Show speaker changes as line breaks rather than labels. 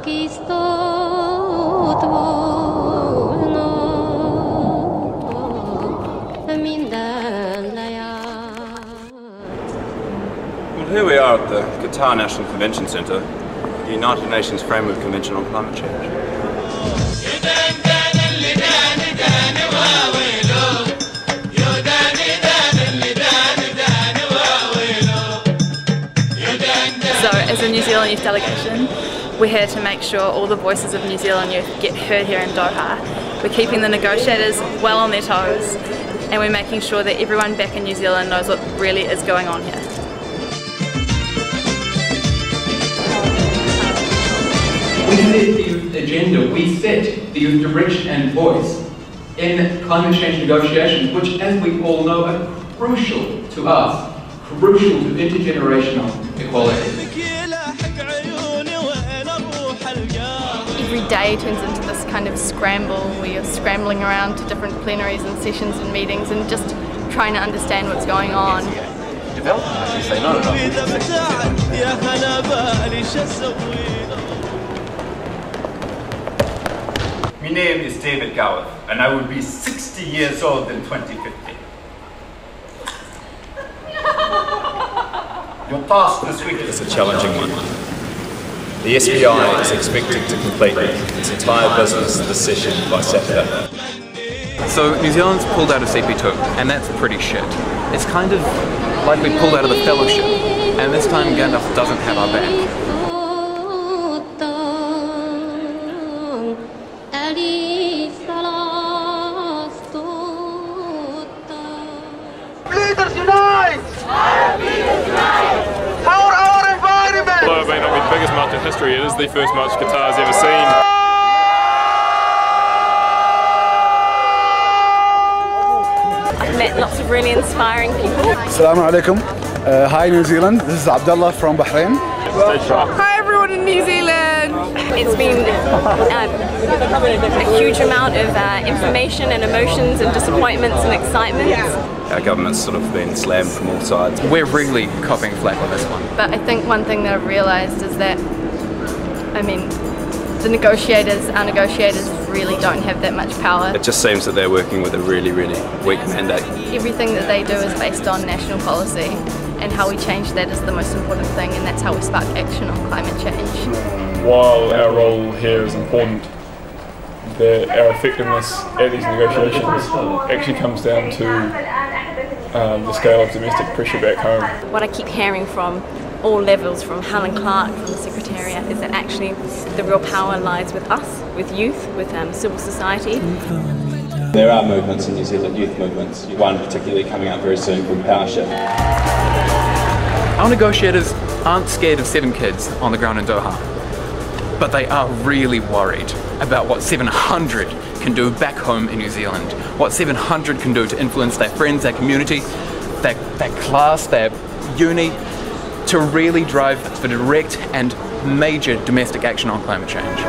Well, here we are at the Qatar National Convention Centre, the United Nations Framework Convention on Climate Change.
So, as a New Zealand youth delegation, we're here to make sure all the voices of New Zealand youth get heard here in Doha. We're keeping the negotiators well on their toes, and we're making sure that everyone back in New Zealand knows what really is going on here.
We set the youth agenda, we set the youth direction and voice in climate change negotiations, which, as we all know, are crucial to us, crucial to intergenerational equality.
Every day turns into this kind of scramble where you're scrambling around to different plenaries and sessions and meetings and just trying to understand what's going on.
Development, say no.
My name is David Gower, and I will be 60 years old in 2050. Your task this week
is a challenging one. The SBI is expected to complete its entire business this session by Saturday.
So New Zealand's pulled out of CP2, and that's pretty shit. It's kind of like we pulled out of the fellowship, and this time Gandalf doesn't have our back.
Leaders unite! For our environment!
Although it may not be the biggest march in history, it is the first march Qatar's ever seen.
I've met lots of really inspiring people.
Assalamu alaikum. Hi New Zealand, this is Abdullah from Bahrain.
Hi everyone in New Zealand! It's been a huge amount of information and emotions and disappointments and excitement.
Our government's sort of been slammed from all sides.
We're really copying flack on this one.
But I think one thing that I've realised is that, I mean, our negotiators really don't have that much power.
It just seems that they're working with a really, really weak mandate.
Everything that they do is based on national policy, and how we change that is the most important thing, and that's how we spark action on climate change.
While our role here is important, our effectiveness at these negotiations actually comes down to the scale of domestic pressure back home.
What I keep hearing from all levels, from Helen Clark, from the Secretariat, is that actually the real power lies with us, with youth, with civil society.
There are movements in New Zealand, youth movements, one particularly coming up very soon called PowerShift.
Our negotiators aren't scared of 7 kids on the ground in Doha, but they are really worried about what 700 can do back home in New Zealand, what 700 can do to influence their friends, their community, their class, their uni, to really drive for direct and major domestic action on climate change.